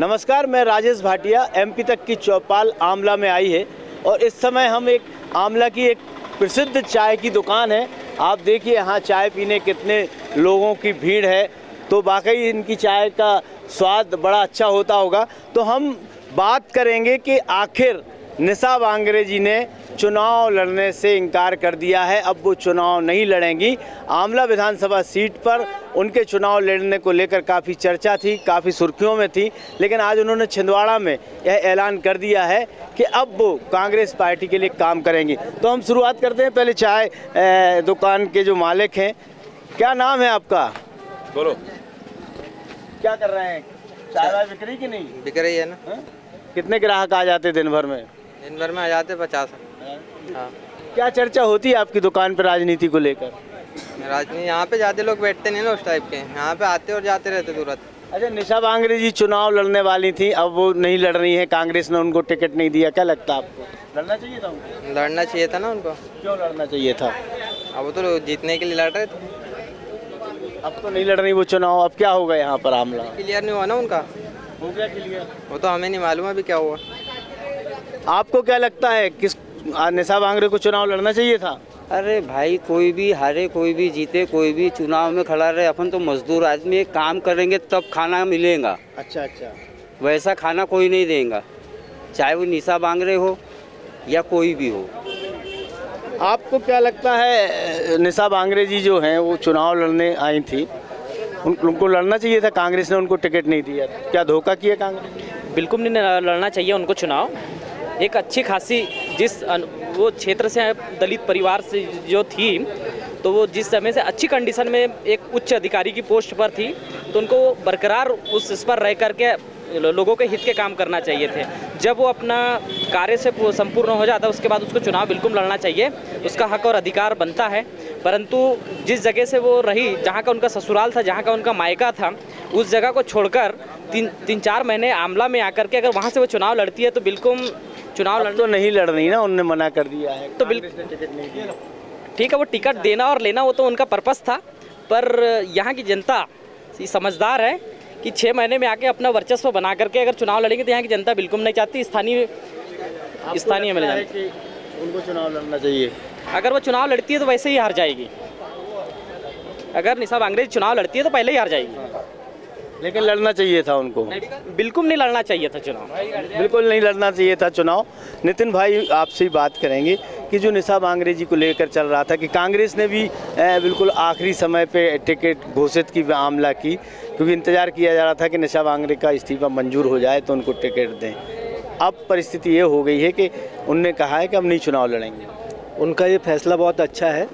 नमस्कार, मैं राजेश भाटिया। एमपी तक की चौपाल आमला में आई है और इस समय हम एक आमला की एक प्रसिद्ध चाय की दुकान है। आप देखिए यहाँ चाय पीने कितने लोगों की भीड़ है, तो वाकई इनकी चाय का स्वाद बड़ा अच्छा होता होगा। तो हम बात करेंगे कि आखिर निशा बांगरे जी ने चुनाव लड़ने से इनकार कर दिया है, अब वो चुनाव नहीं लड़ेंगी। आमला विधानसभा सीट पर उनके चुनाव लड़ने को लेकर काफ़ी चर्चा थी, काफ़ी सुर्खियों में थी, लेकिन आज उन्होंने छिंदवाड़ा में यह ऐलान कर दिया है कि अब वो कांग्रेस पार्टी के लिए काम करेंगी। तो हम शुरुआत करते हैं पहले चाय दुकान के जो मालिक हैं। क्या नाम है आपका? बोलो। क्या कर रहे हैं? चाय वाय बिक रही कि नहीं? बिक रही है ना। कितने ग्राहक आ जाते दिन भर में? दिन भर में आ जाते 50। हाँ। क्या चर्चा होती है आपकी दुकान पर राजनीति को लेकर? राजनीति यहाँ पे ज़्यादा लोग बैठते नहीं ना उस टाइप के, यहाँ पे आते और जाते रहते तुरंत। अच्छा, निशा बांगरे जी चुनाव लड़ने वाली थी, अब वो नहीं लड़ रही है, कांग्रेस ने उनको टिकट नहीं दिया। क्या लगता है आपको, लड़ना चाहिए था उनको? लड़ना चाहिए था ना उनको। क्यों लड़ना चाहिए था? अब वो तो जीतने के लिए लड़ रहे थे। अब तो नहीं लड़ रही वो चुनाव। अब क्या होगा यहाँ पर? आमला क्लियर नहीं हुआ ना उनका। हो गया क्लियर? वो तो हमें नहीं मालूम अभी क्या हुआ। आपको क्या लगता है किस निशा बांगरे को चुनाव लड़ना चाहिए था? अरे भाई, कोई भी हारे कोई भी जीते, कोई भी चुनाव में खड़ा रहे, अपन तो मजदूर आदमी है, काम करेंगे तब खाना मिलेगा। अच्छा अच्छा। वैसा खाना कोई नहीं देगा, चाहे वो निशा बांगरे हो या कोई भी हो। आपको क्या लगता है, निशा बांगरे जी जो हैं वो चुनाव लड़ने आई थी, उनको लड़ना चाहिए था, कांग्रेस ने उनको टिकट नहीं दिया, क्या धोखा किया कांग्रेस? बिल्कुल नहीं लड़ना चाहिए उनको चुनाव। एक अच्छी खासी वो क्षेत्र से दलित परिवार से जो थी, तो वो जिस समय से अच्छी कंडीशन में एक उच्च अधिकारी की पोस्ट पर थी, तो उनको बरकरार उस पर रह करके लोगों के हित के काम करना चाहिए थे। जब वो अपना कार्य से संपूर्ण हो जाता है उसके बाद उसको चुनाव बिल्कुल लड़ना चाहिए, उसका हक और अधिकार बनता है। परंतु जिस जगह से वो रही, जहाँ का उनका ससुराल था, जहाँ का उनका मायका था, उस जगह को छोड़कर तीन चार महीने आमला में आकर के अगर वहाँ से वो चुनाव लड़ती है तो बिल्कुल चुनाव लड़ तो नहीं लड़ रही ना, उन्होंने मना कर दिया है, तो बिल्कुल टिकट नहीं दिया। ठीक है, वो टिकट देना और लेना वो तो उनका पर्पस था, पर यहाँ की जनता समझदार है कि 6 महीने में आके अपना वर्चस्व बना करके अगर चुनाव लड़ेंगे तो यहाँ की जनता बिल्कुल नहीं चाहती स्थानीय मिल जाए कि उनको चुनाव लड़ना चाहिए। अगर वो चुनाव लड़ती है तो वैसे ही हार जाएगी। अगर निशा बांगरे चुनाव लड़ती है तो पहले ही हार जाएगी। लेकिन लड़ना चाहिए था उनको। बिल्कुल नहीं लड़ना चाहिए था चुनाव, बिल्कुल नहीं लड़ना चाहिए था चुनाव। नितिन भाई, आपसे ही बात करेंगे कि जो निशा बांगरे जी को लेकर चल रहा था कि कांग्रेस ने भी बिल्कुल आखिरी समय पे टिकट घोषित की आमला की, क्योंकि इंतज़ार किया जा रहा था कि निशा बांगरे का इस्तीफा मंजूर हो जाए तो उनको टिकट दें। अब परिस्थिति ये हो गई है कि उनने कहा है कि हम नहीं चुनाव लड़ेंगे। उनका ये फैसला बहुत अच्छा है,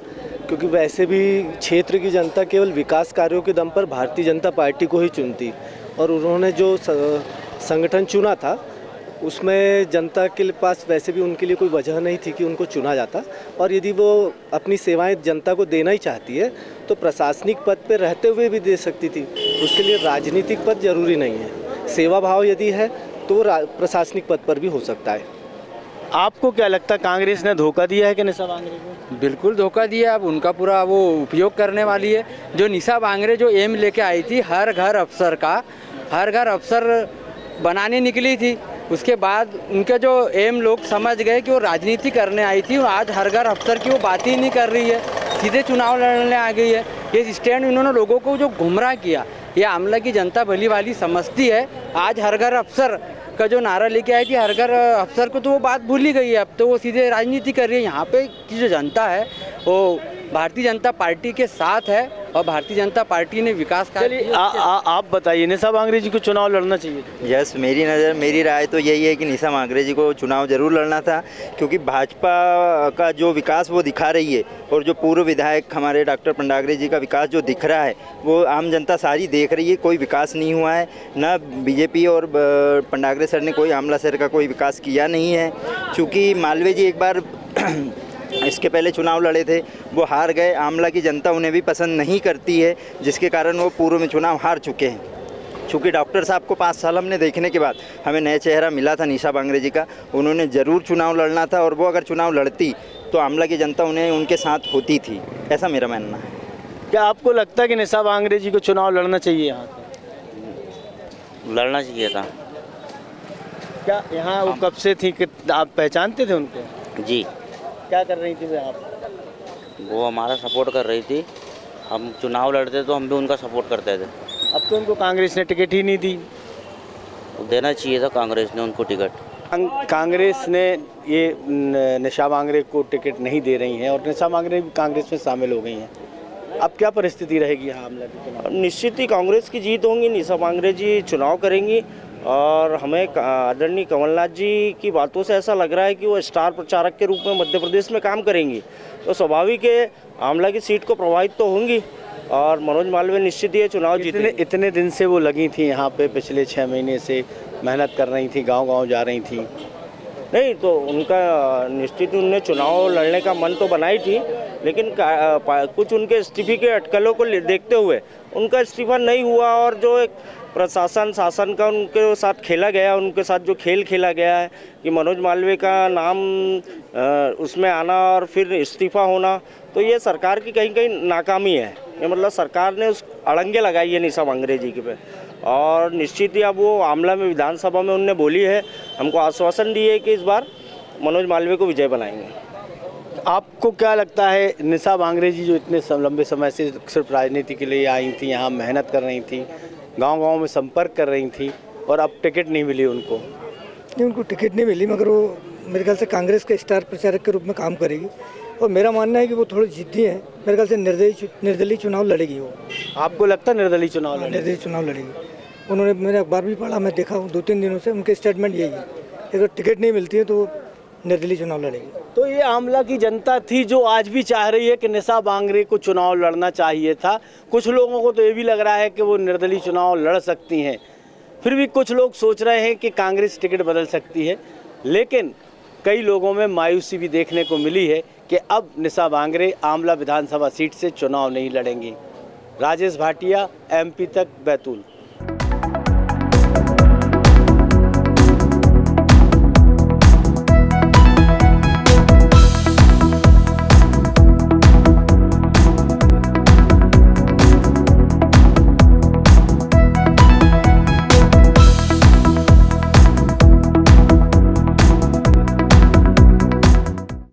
क्योंकि वैसे भी क्षेत्र की जनता केवल विकास कार्यों के दम पर भारतीय जनता पार्टी को ही चुनती, और उन्होंने जो संगठन चुना था उसमें जनता के पास वैसे भी उनके लिए कोई वजह नहीं थी कि उनको चुना जाता। और यदि वो अपनी सेवाएं जनता को देना ही चाहती है तो प्रशासनिक पद पर रहते हुए भी दे सकती थी, उसके लिए राजनीतिक पद जरूरी नहीं है। सेवा भाव यदि है तो वो प्रशासनिक पद पर भी हो सकता है। आपको क्या लगता है, कांग्रेस ने धोखा दिया है कि निशा बांगरे को? बिल्कुल धोखा दिया। अब उनका पूरा वो उपयोग करने वाली है। जो निशा बांगरे जो एम लेके आई थी हर घर अफसर बनाने निकली थी, उसके बाद उनके जो एम लोग समझ गए कि वो राजनीति करने आई थी, आज हर घर अफसर की वो बात ही नहीं कर रही है, सीधे चुनाव लड़ने आ गई है। ये स्टैंड इन्होंने लोगों को जो गुमराह किया, ये आमला की जनता भली वाली समझती है। आज हर घर अफसर का जो नारा लेके आई थी, हर घर अफसर को, तो वो बात भूल ही गई है। अब तो वो सीधे राजनीति कर रही है। यहाँ पे की जो जनता है वो भारतीय जनता पार्टी के साथ है और भारतीय जनता पार्टी ने विकास कार्य। आप बताइए, निशा बांगरे जी को चुनाव लड़ना चाहिए? यस, मेरी राय तो यही है कि निशा बांगरे जी को चुनाव जरूर लड़ना था, क्योंकि भाजपा का जो विकास वो दिखा रही है, और जो पूर्व विधायक हमारे डॉक्टर पंडागरे जी का विकास जो दिख रहा है वो आम जनता सारी देख रही है। कोई विकास नहीं हुआ है, ना बीजेपी और पंडागरे सर ने कोई आमला शहर का कोई विकास किया नहीं है। चूँकि मालवीय जी एक बार इसके पहले चुनाव लड़े थे, वो हार गए। आमला की जनता उन्हें भी pसंद नहीं करती है, जिसके कारण वो पूर्व में चुनाव हार चुके हैं। चूँकि डॉक्टर साहब को 5 साल हमने देखने के बाद हमें नया चेहरा मिला था निशा बांगरे जी का, उन्होंने ज़रूर चुनाव लड़ना था, और वो अगर चुनाव लड़ती तो आमला की जनता उन्हें उनके साथ होती थी, ऐसा मेरा मानना है। क्या आपको लगता है कि निशा बांगरे जी को चुनाव लड़ना चाहिए? यहाँ लड़ना चाहिए था। क्या यहाँ वो कब से थी कि आप पहचानते थे उनको? जी, क्या कर रही थी वे आप? वो हमारा सपोर्ट कर रही थी। हम चुनाव लड़ते तो हम भी उनका सपोर्ट करते थे। अब तो उनको कांग्रेस ने टिकट ही नहीं दी। देना चाहिए था कांग्रेस ने उनको टिकट। कांग्रेस ने ये निशा मांगरे को टिकट नहीं दे रही हैं और निशा मांगरे भी कांग्रेस में शामिल हो गई हैं। अब क्या परिस्थिति रहेगी यहाँ आमला के चुनाव? निश्चित ही कांग्रेस की जीत होंगी। निशा मांगरे जी चुनाव करेंगी और हमें आदरणीय कमलनाथ जी की बातों से ऐसा लग रहा है कि वो स्टार प्रचारक के रूप में मध्य प्रदेश में काम करेंगी, तो स्वाभाविक है आमला की सीट को प्रभावित तो होंगी और मनोज मालवीय निश्चित ही चुनाव जीतेंगे। इतने दिन से वो लगी थी यहाँ पे, पिछले 6 महीने से मेहनत कर रही थी, गांव-गांव जा रही थी। नहीं तो उनका निश्चित ही उन्हें चुनाव लड़ने का मन तो बनाई थी, लेकिन कुछ उनके इस्तीफे के अटकलों को देखते हुए उनका इस्तीफा नहीं हुआ और जो एक प्रशासन शासन का उनके साथ खेला गया, उनके साथ जो खेल खेला गया है कि मनोज मालवीय का नाम उसमें आना और फिर इस्तीफा होना, तो ये सरकार की कहीं कहीं नाकामी है। ये मतलब सरकार ने उस अड़ंगे लगाई है निशा मांगरे जी के पे और निश्चित ही अब वो आमला में विधानसभा में उनने बोली है, हमको आश्वासन दिए है कि इस बार मनोज मालवीय को विजय बनाएंगे। आपको क्या लगता है निशा मांगरे जी जो इतने लंबे समय से सिर्फ राजनीति के लिए आई थी, यहाँ मेहनत कर रही थी, गांव-गांव में संपर्क कर रही थी और अब टिकट नहीं मिली उनको? नहीं, उनको टिकट नहीं मिली, मगर वो मेरे ख्याल से कांग्रेस के स्टार प्रचारक के रूप में काम करेगी और मेरा मानना है कि वो थोड़ी जिद्दी है। मेरे ख्याल से निर्दलीय चुनाव लड़ेगी वो। आपको लगता है निर्दलीय चुनाव लड़ेगी? निर्दलीय चुनाव लड़ेगी। उन्होंने मेरे अखबार भी पढ़ा, मैं देखा हूँ 2-3 दिनों से, उनके स्टेटमेंट यही है अगर टिकट नहीं मिलती है तो निर्दलीय चुनाव लड़ेगी। तो ये आमला की जनता थी जो आज भी चाह रही है कि निशा मांगरे को चुनाव लड़ना चाहिए था। कुछ लोगों को तो ये भी लग रहा है कि वो निर्दलीय चुनाव लड़ सकती हैं, फिर भी कुछ लोग सोच रहे हैं कि कांग्रेस टिकट बदल सकती है, लेकिन कई लोगों में मायूसी भी देखने को मिली है कि अब निशा मांगरे आमला विधानसभा सीट से चुनाव नहीं लड़ेंगी। राजेश भाटिया, MP तक, बैतूल।